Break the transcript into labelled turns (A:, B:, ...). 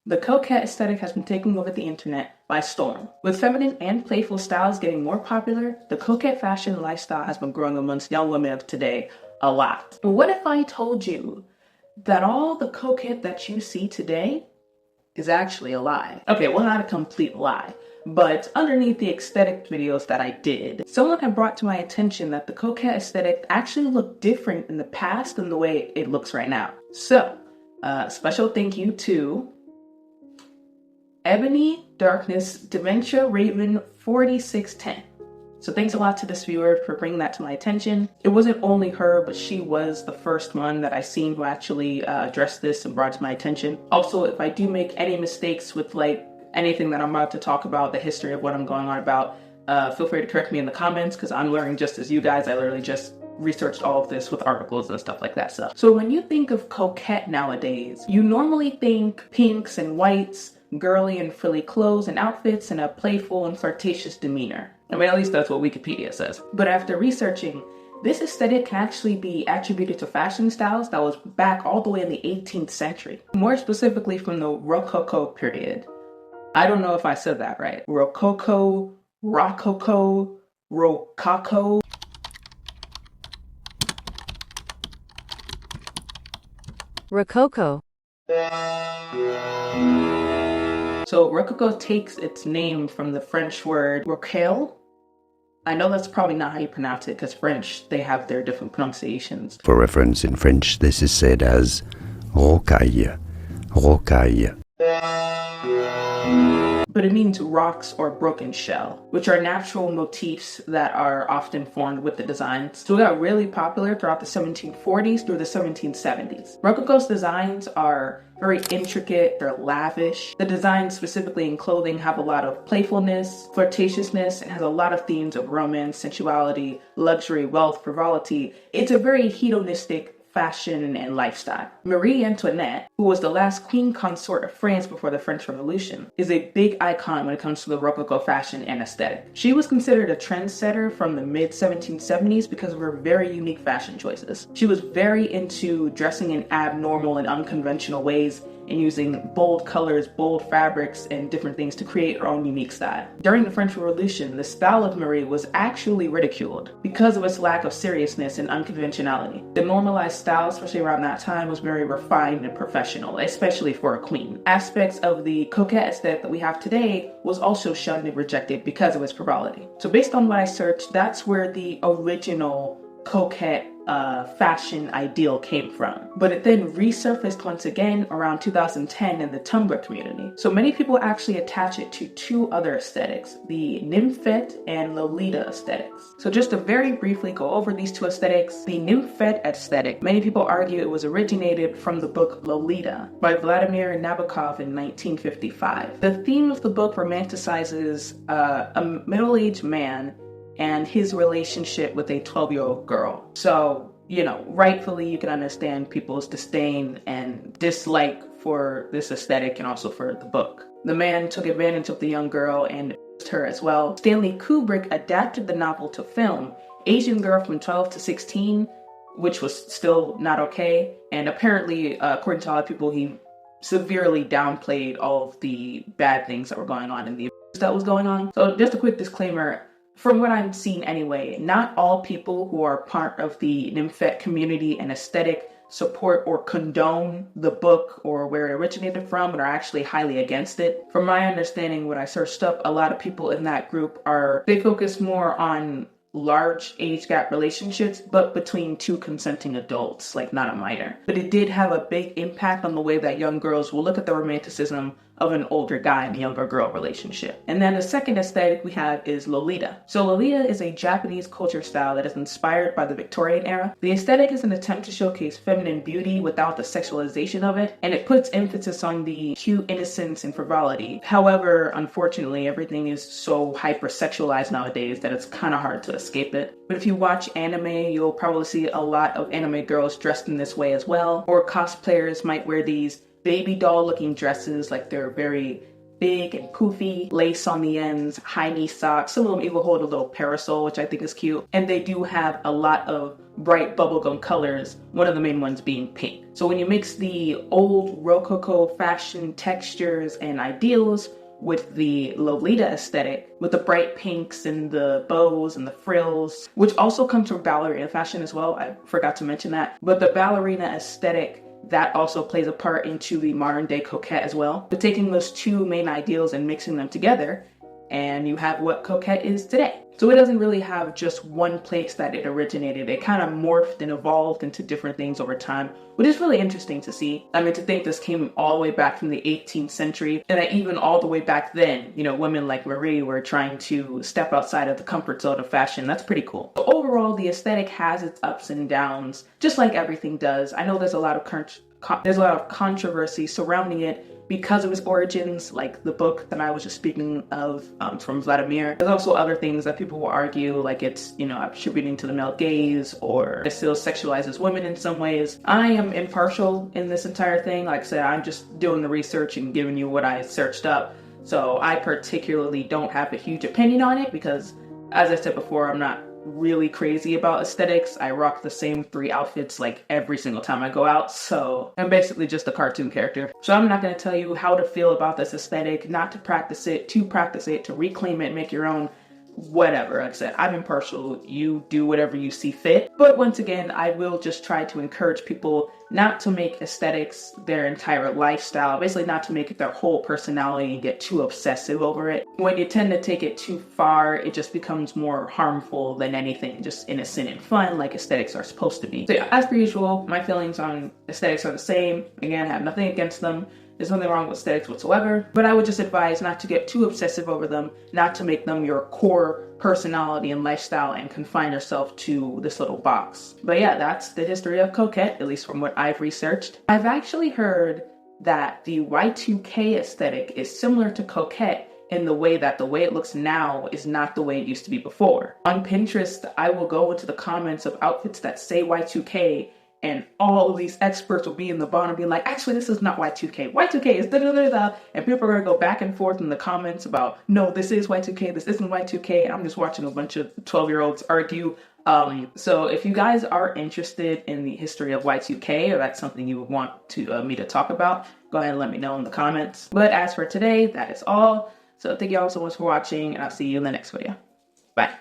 A: The coquette aesthetic has been taking over the internet by storm. With feminine and playful styles getting more popular, the coquette fashion lifestyle has been growing amongst young women of today a lot. What if I told you that all the coquette that you see today is actually a lie? Okay, well, not a complete lie, but underneath the aesthetic videos that I did, someone had brought to my attention that the coquette aesthetic actually looked different in the past than the way it looks right now. So, special thank you to Ebony Darkness Dementia Raven 4610. So thanks a lot to this viewer for bringing that to my attention. It wasn't only her, but she was the first one that I seen who actually addressed this and brought it to my attention. Also, if I do make any mistakes with like anything that I'm about to talk about, the history of what I'm going on about, feel free to correct me in the comments because I'm learning just as you guys. I literally just researched all of this with articles and stuff like that stuff. So when you think of coquette nowadays, you normally think pinks and whites, girly and frilly clothes and outfits, and a playful and flirtatious demeanor. I mean, at least that's what Wikipedia says. But after researching, this aesthetic can actually be attributed to fashion styles that was back all the way in the 18th century. More specifically from the Rococo period. I don't know if I said that right. Rococo, Rococo, Rococo.
B: Rococo.
A: So Rococo takes its name from the French word rocaille. I know that's probably not how you pronounce it because French, they have their different pronunciations.
C: For reference, in French, this is said as rocaille, rocaille.
A: But it means rocks or broken shell, which are natural motifs that are often formed with the designs. So it got really popular throughout the 1740s through the 1770s. Rococo's designs are very intricate, they're lavish. The designs specifically in clothing have a lot of playfulness, flirtatiousness, and has a lot of themes of romance, sensuality, luxury, wealth, frivolity. It's a very hedonistic fashion and lifestyle. Marie Antoinette, who was the last queen consort of France before the French Revolution, is a big icon when it comes to the Rococo fashion and aesthetic. She was considered a trendsetter from the mid-1770s because of her very unique fashion choices. She was very into dressing in abnormal and unconventional ways and using bold colors, bold fabrics, and different things to create her own unique style. During the French Revolution, the style of Marie was actually ridiculed because of its lack of seriousness and unconventionality. The normalized style, especially around that time, was very refined and professional, especially for a queen. Aspects of the coquette aesthetic that we have today was also shunned and rejected because of its frivolity. So based on what I searched, that's where the original coquette fashion ideal came from. But it then resurfaced once again around 2010 in the Tumblr community. So many people actually attach it to two other aesthetics, the nymphette and Lolita aesthetics. So just to very briefly go over these two aesthetics, the nymphette aesthetic, many people argue it was originated from the book Lolita by Vladimir Nabokov in 1955. The theme of the book romanticizes a middle-aged man and his relationship with a 12-year-old girl. So, you know, rightfully you can understand people's disdain and dislike for this aesthetic and also for the book. The man took advantage of the young girl and abused her as well. Stanley Kubrick adapted the novel to film, Asian Girl from 12 to 16, which was still not okay. And apparently, according to a lot of people, he severely downplayed all of the bad things that were going on and the abuse that was going on. So just a quick disclaimer, from what I'm seeing anyway, not all people who are part of the nymphette community and aesthetic support or condone the book or where it originated from and are actually highly against it. From my understanding, when I searched up, a lot of people in that group they focus more on large age gap relationships, but between two consenting adults, like not a minor. But it did have a big impact on the way that young girls will look at the romanticism of an older guy and younger girl relationship. And then the second aesthetic we have is Lolita. So Lolita is a Japanese culture style that is inspired by the Victorian era. The aesthetic is an attempt to showcase feminine beauty without the sexualization of it, and it puts emphasis on the cute innocence and frivolity. However, unfortunately, everything is so hyper-sexualized nowadays that it's kind of hard to escape it. But if you watch anime, you'll probably see a lot of anime girls dressed in this way as well, or cosplayers might wear these baby doll looking dresses, like they're very big and poofy, lace on the ends, high knee socks. Some of them even hold a little parasol, which I think is cute. And they do have a lot of bright bubblegum colors, one of the main ones being pink. So when you mix the old Rococo fashion textures and ideals with the Lolita aesthetic, with the bright pinks and the bows and the frills, which also comes from ballerina fashion as well. I forgot to mention that. But the ballerina aesthetic, that also plays a part into the modern day Coquette as well. But taking those two main ideals and mixing them together, and you have what Coquette is today. So it doesn't really have just one place that it originated. It kind of morphed and evolved into different things over time, which is really interesting to see. I mean, to think this came all the way back from the 18th century, and that even all the way back then, you know, women like Marie were trying to step outside of the comfort zone of fashion. That's pretty cool. So overall, the aesthetic has its ups and downs, just like everything does. I know there's a lot of controversy surrounding it because of its origins, like the book that I was just speaking of from Vladimir. There's also other things that people will argue, like it's, you know, attributing to the male gaze, or it still sexualizes women in some ways. I am impartial in this entire thing. Like I said, I'm just doing the research and giving you what I searched up. So I particularly don't have a huge opinion on it because, as I said before, I'm not really crazy about aesthetics. I rock the same 3 outfits like every single time I go out, so I'm basically just a cartoon character. So I'm not going to tell you how to feel about this aesthetic, not to practice it, to reclaim it, make your own, whatever. Like I said, I'm impartial. You do whatever you see fit. But once again, I will just try to encourage people not to make aesthetics their entire lifestyle, basically not to make it their whole personality and get too obsessive over it. When you tend to take it too far, it just becomes more harmful than anything, just innocent and fun like aesthetics are supposed to be. So yeah, as per usual, my feelings on aesthetics are the same. Again, I have nothing against them. There's nothing wrong with aesthetics whatsoever, but I would just advise not to get too obsessive over them, not to make them your core personality and lifestyle and confine yourself to this little box. But yeah, that's the history of Coquette, at least from what I've researched. I've actually heard that the Y2K aesthetic is similar to Coquette in the way that the way it looks now is not the way it used to be before. On Pinterest, I will go into the comments of outfits that say Y2K, and all of these experts will be in the bottom being like, actually, this is not Y2K. Y2K is da-da-da-da. And people are going to go back and forth in the comments about, no, this is Y2K, this isn't Y2K. And I'm just watching a bunch of 12-year-olds argue. So if you guys are interested in the history of Y2K, or that's something you would want to me to talk about, go ahead and let me know in the comments. But as for today, that is all. So thank you all so much for watching, and I'll see you in the next video. Bye.